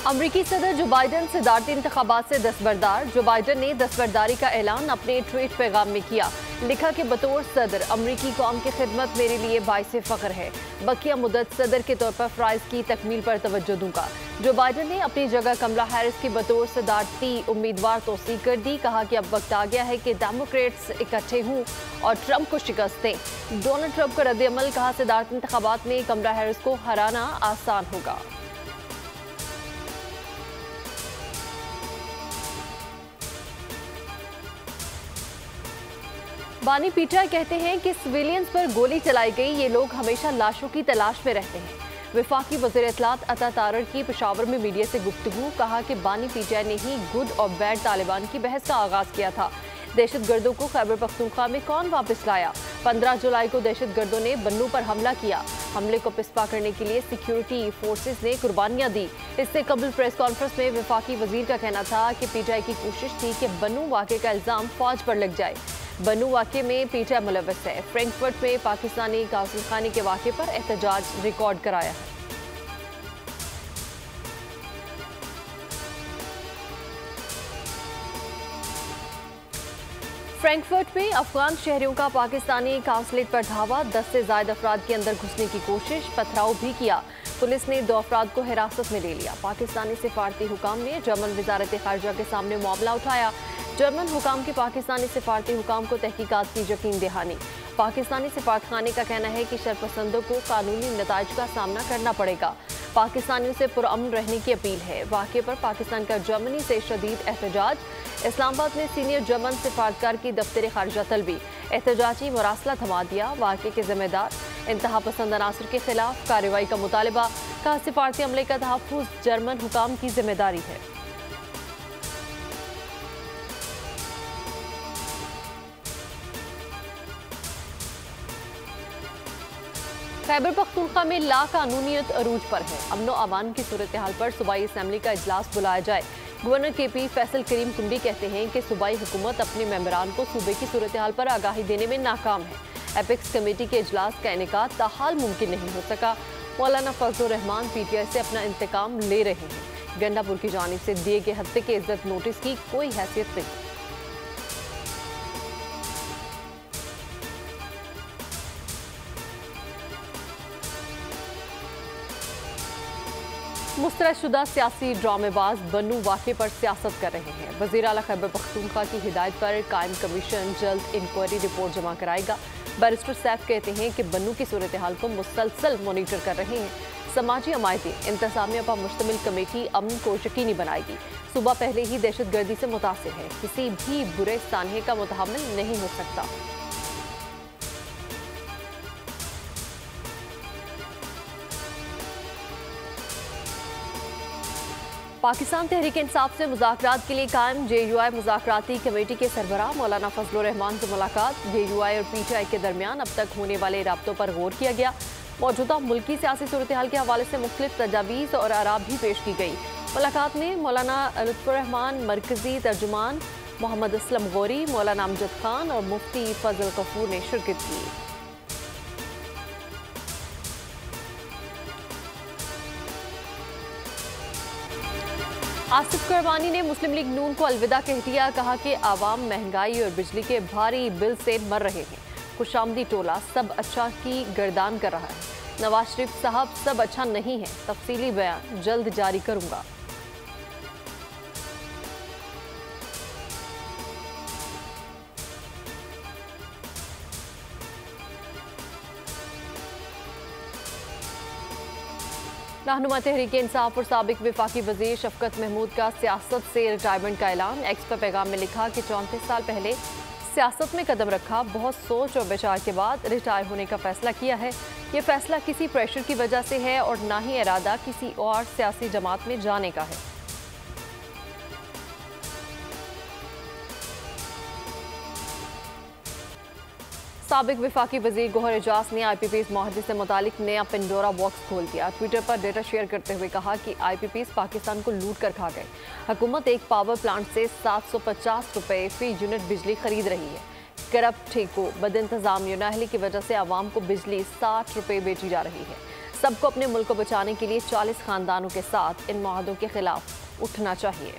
अमरीकी सदर जो बाइडन सदारती इंतखाबात से दस्तबरदार। जो बाइडन ने दस्तबरदारी का ऐलान अपने ट्वीट पैगाम में किया। लिखा कि बतौर सदर अमरीकी कौम की खिदमत मेरे लिए बाइस फ़ख्र है। बकिया मुद्दत सदर के तौर पर फ़राइज़ की तकमील पर तवज्जो दूंगा। जो बाइडन ने अपनी जगह कमला हैरिस की बतौर सदारती उम्मीदवार तौसीक कर दी। कहा कि अब वक्त आ गया है कि डेमोक्रेट्स इकट्ठे हों और ट्रंप को शिकस्त दें। डोनाल्ड ट्रंप का रद्द-ए-अमल। कहा सदारती इंतखाबात में कमला हैरिस को हराना आसान होगा। बानी पीटर कहते हैं कि सिविलियंस पर गोली चलाई गई। ये लोग हमेशा लाशों की तलाश में रहते हैं। वफाकी वज़ीर इत्तलात अता तारर की पेशावर में मीडिया से गुफ्तगू। कहा कि बानी पीटर ने ही गुड और बैड तालिबान की बहस का आगाज किया था। दहशतगर्दों को खैबर पख्तूनख्वा में कौन वापस लाया। 15 जुलाई को दहशतगर्दों ने बन्नू पर हमला किया। हमले को पिस्पा करने के लिए सिक्योरिटी फोर्सेस ने कुर्बानियां दी। इससे कबल प्रेस कॉन्फ्रेंस में वफाकी वजीर का कहना था कि पीटीआई की कोशिश थी कि बन्नू वाक़े का इल्ज़ाम फौज पर लग जाए। बन्नू वाक़े में पीटीआई मुलव्वस है। फ्रैंकफर्ट में पाकिस्तानी कासिलखानी के वाक़े पर एहतजाज रिकॉर्ड कराया है। फ्रैंकफर्ट में अफगान शहरियों का पाकिस्तानी काउंसलेट पर धावा। 10 से ज़ायद अफराद के अंदर घुसने की कोशिश, पथराव भी किया। पुलिस ने 2 अफराद को हिरासत में ले लिया। पाकिस्तानी सिफारती हुकाम ने जर्मन वजारत खारजा के सामने मामला उठाया। जर्मन हुकाम के पाकिस्तानी सिफारती हुकाम को तहकीकात की यकीन दहानी। पाकिस्तानी सिफारतखाने का कहना है कि शरपसंदों को कानूनी नताइज का सामना करना पड़ेगा। पाकिस्तानियों से पुरअमन रहने की अपील है। वाक़े पर पाकिस्तान का जर्मनी से शदीद एहतजाज। इस्लामाबाद में सीनियर जर्मन सिफारतकार की दफ्तर खारजा तलबी। एहतजाजी मुरासला थमा दिया। वाक़े के जिम्मेदार इंतहा पसंद अनासर के खिलाफ कार्रवाई का मुतालबा। कहा सिफारती अमले का तहफ़्फ़ुज़ जर्मन हुकाम की जिम्मेदारी है। खैबर पख्तूनख्वा में लाकानूनियत अरूज पर है। अमनो अमान की सूरत हाल पर सूबाई असम्बली का इजलास बुलाया जाए। गवर्नर KP फैसल करीम कुंडी कहते हैं कि सूबाई हुकूमत अपने मेंबरान को सूबे की सूरत हाल पर आगाही देने में नाकाम है। एपेक्स कमेटी के इजलास का इनेकाद ताहाल मुमकिन नहीं हो सका। मौलाना फजलुर रहमान PTI से अपना इंतकाम ले रहे हैं। गंडापुर की जानिब से दिए गए हत्थे के इज्जत नोटिस की कोई हैसियत नहीं। मुस्तरदशुदा सियासी ड्रामेबाज बन्नू वाक़े पर सियासत कर रहे हैं। वज़ीर आला खैबर पख्तूनख्वा की हिदायत पर कायम कमीशन जल्द इंक्वायरी रिपोर्ट जमा कराएगा। बैरिस्टर सैफ कहते हैं कि बन्नू की सूरत हाल को मुसलसल मॉनिटर कर रहे हैं। समाजी अमायती इंतजामिया पर मुश्तमिल कमेटी अमन को यकीनी बनाएगी। सूबा पहले ही दहशतगर्दी से मुतासिर है। किसी भी बुरे सानहे का मुतहम्मिल नहीं हो सकता। पाकिस्तान तहरीक इंसाफ से मुज़ाकरात के लिए कायम JUI मुज़ाकराती कमेटी के सरबराह मौलाना फजलुर रहमान से मुलाकात। JUI और PTI के दरमियान अब तक होने वाले राब्तों पर गौर किया गया। मौजूदा मुल्की सियासी सूरत हाल के हवाले से मुख्तलिफ तजावीज़ और आराब भी पेश की गई। मुलाकात में मौलाना लुत्फ़ुर रहमान, मरकज़ी तर्जुमान मोहम्मद असलम गौरी, मौलाना अमजद खान और मुफ्ती फजल गफूर ने शिरकत की। आसिफ करवानी ने मुस्लिम लीग नून को अलविदा कह दिया। कहा कि आवाम महंगाई और बिजली के भारी बिल से मर रहे हैं। खुशामदी टोला सब अच्छा की गर्दान कर रहा है। नवाज शरीफ साहब सब अच्छा नहीं है। तफसीली बयान जल्द जारी करूंगा। रहनुमा तहरीक इंसाफ और साबिक वफाकी वजीर शफकत महमूद का सियासत से रिटायरमेंट का ऐलान। एक्स पर पैगाम में लिखा कि 34 साल पहले सियासत में कदम रखा। बहुत सोच और विचार के बाद रिटायर होने का फैसला किया है। ये फैसला किसी प्रेशर की वजह से है और ना ही इरादा किसी और सियासी जमात में जाने का है। साबिक वफाकी वजीर गौहर एजाज ने IPPs माहदे से मुतालिक नया पेंडोरा बॉक्स खोल दिया। ट्विटर पर डेटा शेयर करते हुए कहा कि IPPs पाकिस्तान को लूट कर खा गए। हुकूमत एक पावर प्लांट से 750 रुपये फी यूनिट बिजली खरीद रही है। करप्ट ठेकों, बदइंतजामी और नाअहली की वजह से आवाम को बिजली 60 रुपये बेची जा रही है। सबको अपने मुल्क को बचाने के लिए 40 खानदानों के साथ इन मुआहदों के खिलाफ उठना चाहिए।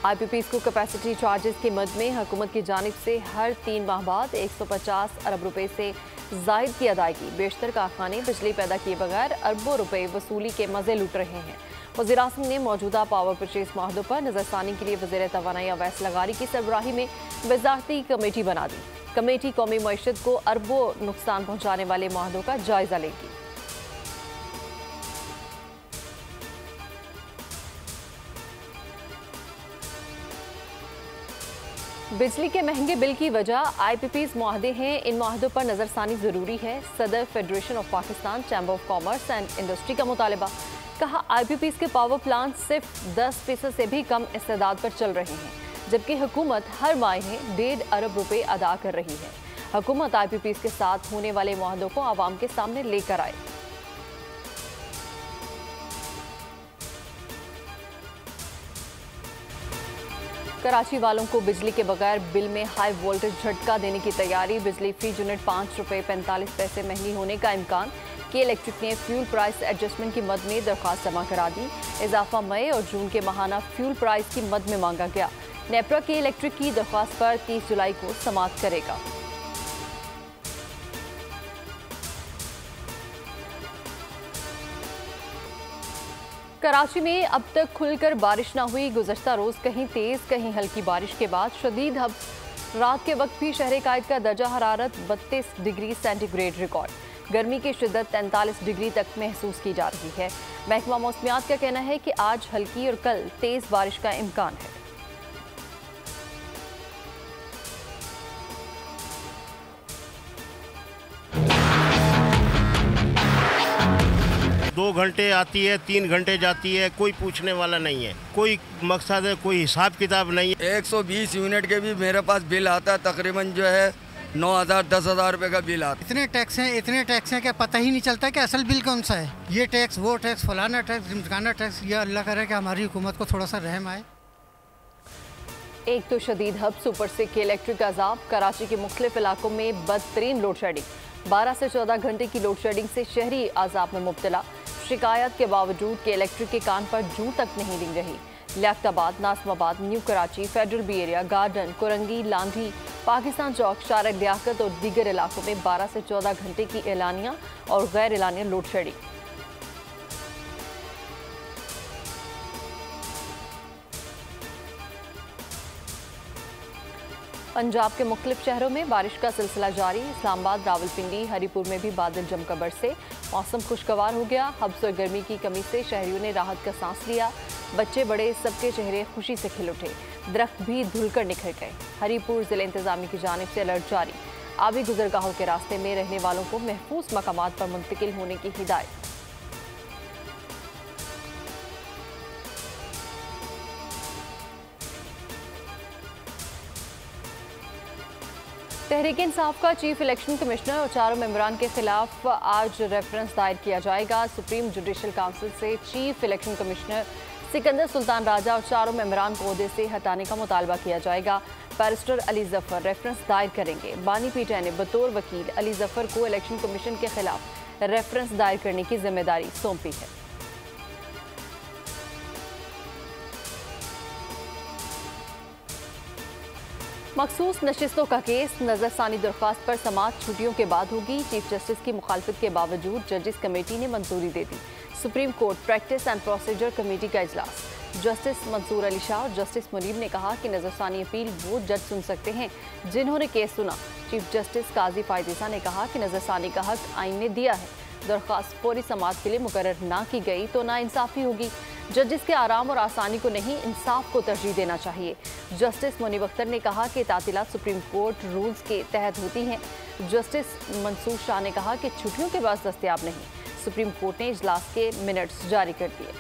IPPs को कैपेसिटी चार्जेस के मद में हुकूमत की जानिब से हर 3 माह बाद 150 अरब रुपए से जायद की अदायगी। बेशतर कारखाने बिजली पैदा किए बगैर अरबों रुपए वसूली के मजे लूट रहे हैं। वज़ीर-ए-आज़म ने मौजूदा पावर परचेज माहदों पर नजरसानी के लिए वज़ीर तवानाई अवैस लगारी की सरबराही में वज़ारती कमेटी बना दी। कमेटी कौमी मईशत को अरबों नुकसान पहुँचाने वाले माहदों का जायजा लेगी। बिजली के महंगे बिल की वजह IPPs मुआहदे हैं। इन मुआहदों पर नजरसानी जरूरी है। सदर federation of Pakistan chamber of commerce and industry का मुतालबा। कहा IPPs के पावर प्लांट सिर्फ 10% से भी कम इस्तेदाद पर चल रहे हैं, जबकि हुकूमत हर माह 1.5 अरब रुपए अदा कर रही है। हुकूमत IPPs के साथ होने वाले मुआहदों को आवाम के सामने लेकर आए। कराची वालों को बिजली के बगैर बिल में हाई वोल्टेज झटका देने की तैयारी। बिजली फी यूनिट 5 रुपए 45 पैसे महंगी होने का इम्कान। के इलेक्ट्रिक ने फ्यूल प्राइस एडजस्टमेंट की मद में दरख्वास्त जमा करा दी। इजाफा मई और जून के माहाना फ्यूल प्राइस की मद में मांगा गया। नेपरा के इलेक्ट्रिक की दरख्वास्त पर 30 जुलाई को समाअत करेगा। कराची में अब तक खुलकर बारिश न हुई। गुज़श्ता रोज कहीं तेज कहीं हल्की बारिश के बाद शदीद हब्स। रात के वक्त भी शहर कायद का दर्जा हरारत 32 डिग्री सेंटीग्रेड रिकॉर्ड। गर्मी की शिद्दत 43 डिग्री तक महसूस की जा रही है। महकमा मौसमियात का कहना है कि आज हल्की और कल तेज बारिश का इम्कान है। दो घंटे आती है, 3 घंटे जाती है, कोई पूछने वाला नहीं है, कोई मकसद है, कोई हिसाब किताब नहीं है। 120 यूनिट के भी मेरे पास बिल आता है, तकरीबन जो है 9,000 10,000 रुपए का बिल आता है। इतने टैक्स हैं कि पता ही नहीं चलता कि असल बिल कौन सा है। ये टैक्स, वो टैक्स, फलाना टैक्स, ढिमकाना टैक्स। ये अल्लाह करे कि हमारी हुकूमत को थोड़ा सा रहम आए। एक तो शदीद हब्स, ऊपर से के इलेक्ट्रिक अजाब। कराची के मुख्तलिफ इलाकों में बदतरीन लोड शेडिंग। 12 से 14 घंटे की लोड शेडिंग से शहरी अजाब में मुब्तला। शिकायत के बावजूद के इलेक्ट्रिक के कान पर जू तक नहीं रिंग रही। Liaquatabad, Nazimabad, new Karachi, federal B area, garden, Korangi, Landhi, Pakistan Chowk, Shahrah Liaquat और दीगर इलाकों में 12 से 14 घंटे की एलानिया और गैर एलानिया लोड शेडिंग। पंजाब के मुख्तलिफ शहरों में बारिश का सिलसिला जारी। इस्लामाबाद, रावलपिंडी, हरीपुर में भी बादल जमकर बरसे। मौसम खुशगवार हो गया। हब्स और गर्मी की कमी से शहरियों ने राहत का सांस लिया। बच्चे बड़े सबके चेहरे खुशी से खिल उठे। दरख्त भी धुलकर निखर गए। हरीपुर जिले इंतजामी की जानिब से अलर्ट जारी। आबी गुजरगाहों के रास्ते में रहने वालों को महफूज मकामात पर मुंतकिल होने की हिदायत। तहरीक इंसाफ का चीफ इलेक्शन कमिश्नर और 4 मेंबरान के खिलाफ आज रेफरेंस दायर किया जाएगा। सुप्रीम जुडिशल काउंसिल से chief election commissioner Sikandar Sultan Raja और 4 मेंबरान को ओहदे से हटाने का मुतालबा किया जाएगा। बैरिस्टर अली जफर रेफरेंस दायर करेंगे। बानी पीठाई ने बतौर वकील अली जफर को इलेक्शन कमीशन के खिलाफ रेफरेंस दायर करने की जिम्मेदारी सौंपी है। मखसूस नशिस्तों का केस। नजरसानी दरख्वास्त पर समाअत छुट्टियों के बाद होगी। चीफ जस्टिस की मुखालफत के बावजूद जजेस कमेटी ने मंजूरी दे दी। Supreme court practice and procedure committee का इजलास। जस्टिस मंसूर अली शाह और जस्टिस मुनीब ने कहा कि नजरसानी अपील वो जज सुन सकते हैं जिन्होंने केस सुना। चीफ जस्टिस काजी फायदेसा ने कहा कि नजरसानी का हक आइन ने दिया है। दरख्वास्त फौरी समाअत के लिए मुकर्रर ना की गई तो नाइंसाफी होगी। जजेस के आराम और आसानी को नहीं, इंसाफ को तरजीह देना चाहिए। जस्टिस मुनीब अख्तर ने कहा कि तातीलात सुप्रीम कोर्ट रूल्स के तहत होती हैं। जस्टिस मंसूर शाह ने कहा कि छुट्टियों के बाद दस्तयाब नहीं। सुप्रीम कोर्ट ने इजलास के मिनट्स जारी कर दिए।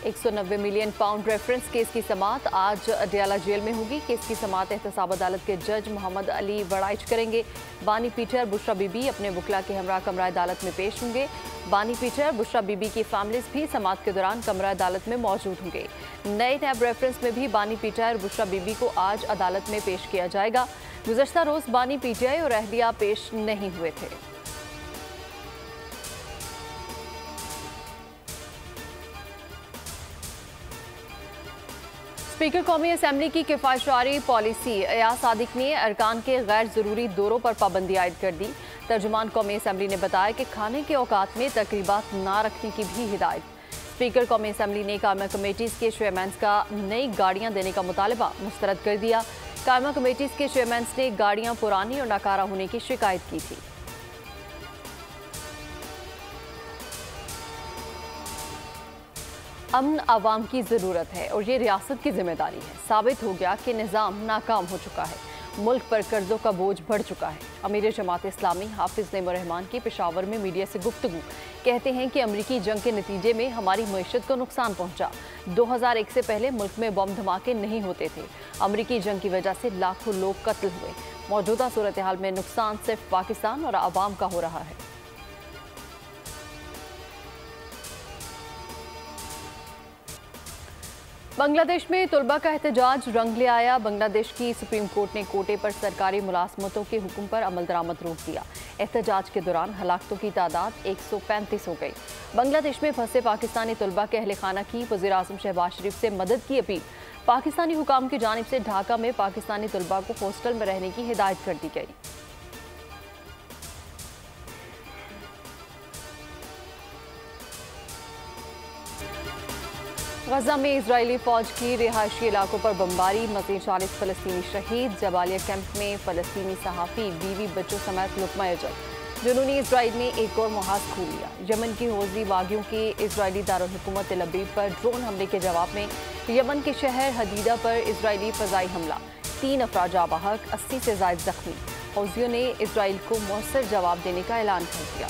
190 मिलियन पाउंड रेफरेंस केस की समाअत आज अडयाला जेल में होगी। केस की समाअत एहतसाब अदालत के जज मोहम्मद अली वड़ाइच करेंगे। बानी पीटर, बुशरा बीबी अपने वकला के हमरा कमरा अदालत में पेश होंगे। बानी पीटर, बुशरा बीबी की फैमिलीज भी समाअत के दौरान कमरा अदालत में मौजूद होंगे। नए नैब रेफरेंस में भी बानी पीटर, बुशरा बीबी को आज अदालत में पेश किया जाएगा। गुज़श्ता रोज बानी पीटीआई और अहलिया पेश नहीं हुए थे। स्पीकर कौमी असम्बली की किफायतशारी पॉलिसी अयाज सादिक ने अरकान के गैर ज़रूरी दौरों पर पाबंदी आयद कर दी। तर्जुमान कौमी असम्बली ने बताया कि खाने के औकात में तकरीबात ना रखने की भी हिदायत। स्पीकर कौमी असम्बली ने कायमा कमेटीज़ के चेयरमैन का नई गाड़ियाँ देने का मुतालबा मुस्तरद कर दिया। कायमा कमेटीज़ के चेयरमैन ने गाड़ियाँ पुरानी और नाकारा होने की शिकायत की थी। अमन आवाम की ज़रूरत है और ये रियासत की जिम्मेदारी है। साबित हो गया कि निज़ाम नाकाम हो चुका है। मुल्क पर कर्जों का बोझ बढ़ चुका है। अमीर जमात इस्लामी हाफिज नईमुर्रहमान की पेशावर में मीडिया से गुफ्तगू कहते हैं कि अमरीकी जंग के नतीजे में हमारी मईशत को नुकसान पहुंचा। 2001 से पहले मुल्क में बम धमाके नहीं होते थे। अमरीकी जंग की वजह से लाखों लोग कत्ल हुए। मौजूदा सूरत हाल में नुकसान सिर्फ पाकिस्तान और आवाम का हो रहा है। बांग्लादेश में तुलबा का एहतजाज रंग ले आया। बांग्लादेश की सुप्रीम कोर्ट ने कोटे पर सरकारी मुलाजमतों के हुक्म पर अमल दरामद रोक दिया। एहतजाज के दौरान हलाकतों की तादाद 135 हो गई। बांग्लादेश में फंसे पाकिस्तानी तुलबा के अहल खाना की वज़ीर आज़म शहबाज शरीफ से मदद की अपील। पाकिस्तानी हुकाम की जानिब से ढाका में पाकिस्तानी तुलबा को हॉस्टल में रहने की हिदायत कर दी गई। गजा में इजरायली फौज की रिहायशी इलाकों पर बमबारी, मज़ीद 40 फ़लस्तीनी शहीद। जबालिया कैंप में फ़लस्तीनी सहाफ़ी, बीवी बच्चों समेत लुक़मा अजल। जुनूनी इजराइल ने एक और मुहाज खोल लिया। यमन की हौज़ी बागियों के इजरायली दारुल हुकूमत तेल अवीव पर ड्रोन हमले के जवाब में यमन के शहर हदीदा पर इजरायली फ़ज़ाई हमला। 3 अफराद जाँ बहक, 80 से ज़ायद ज़ख्मी। हौज़ियों ने इजराइल को मौसर जवाब देने का ऐलान कर दिया।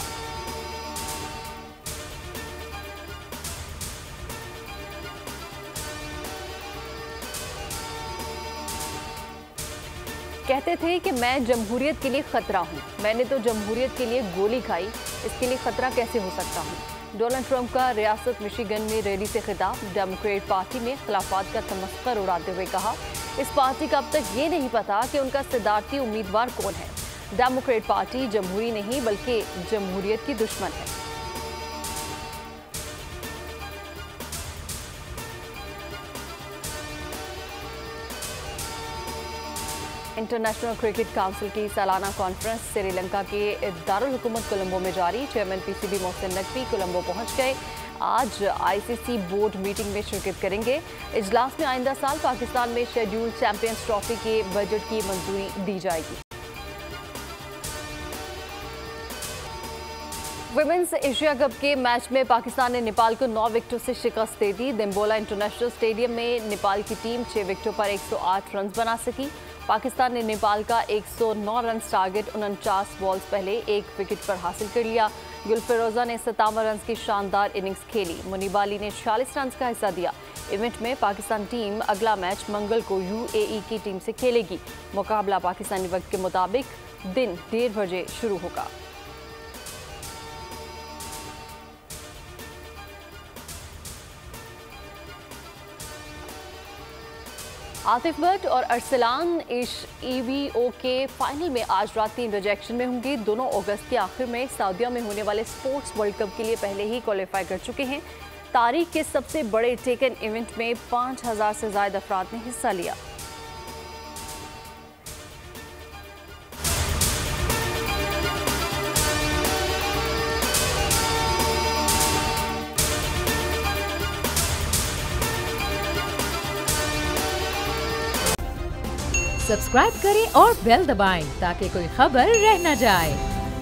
कहते थे कि मैं जमहूरियत के लिए खतरा हूँ। मैंने तो जमहूरियत के लिए गोली खाई, इसके लिए खतरा कैसे हो सकता हूँ। डोनाल्ड ट्रंप का रियासत मिशिगन में रैली से खिताब। डेमोक्रेट पार्टी ने खिलाफत का तमस्खर उड़ाते हुए कहा, इस पार्टी का अब तक ये नहीं पता कि उनका सदारती उम्मीदवार कौन है। डेमोक्रेट पार्टी जमहूरी नहीं बल्कि जमहूरियत की दुश्मन है। इंटरनेशनल क्रिकेट काउंसिल की सालाना कॉन्फ्रेंस श्रीलंका के दारुल हुकूमत कोलंबो में जारी। चेयरमैन पीसीबी मोहसिन नकवी कोलंबो पहुंच गए। आज आईसीसी बोर्ड मीटिंग में शिरकत करेंगे। इजलास में आइंदा साल पाकिस्तान में शेड्यूल्ड चैंपियंस ट्रॉफी के बजट की मंजूरी दी जाएगी। वुमेन्स एशिया कप के मैच में पाकिस्तान ने नेपाल को 9 विकेटों से शिकस्त दे दी। दिम्बोला इंटरनेशनल स्टेडियम में नेपाल की टीम 6 विकेटों पर 108 रन बना सकी। पाकिस्तान ने नेपाल का 109 रन टारगेट 49 बॉल्स पहले 1 विकेट पर हासिल कर लिया। गुलफिरोजा ने 57 रन की शानदार इनिंग्स खेली। मुनीबा अली ने 46 रन का हिस्सा दिया। इवेंट में पाकिस्तान टीम अगला मैच मंगल को यूएई की टीम से खेलेगी। मुकाबला पाकिस्तानी वक्त के मुताबिक दिन 1:30 बजे शुरू होगा। आतिफ भट्ट और अरसलान ईवीओ के फाइनल में आज रात 3 बजे एक्शन में होंगे। दोनों अगस्त के आखिर में सऊदीया में होने वाले स्पोर्ट्स वर्ल्ड कप के लिए पहले ही क्वालिफाई कर चुके हैं। तारीख के सबसे बड़े टेकन इवेंट में 5000 से ज्यादा अफराद ने हिस्सा लिया। सब्सक्राइब करें और बेल दबाएं ताकि कोई खबर रह न जाए।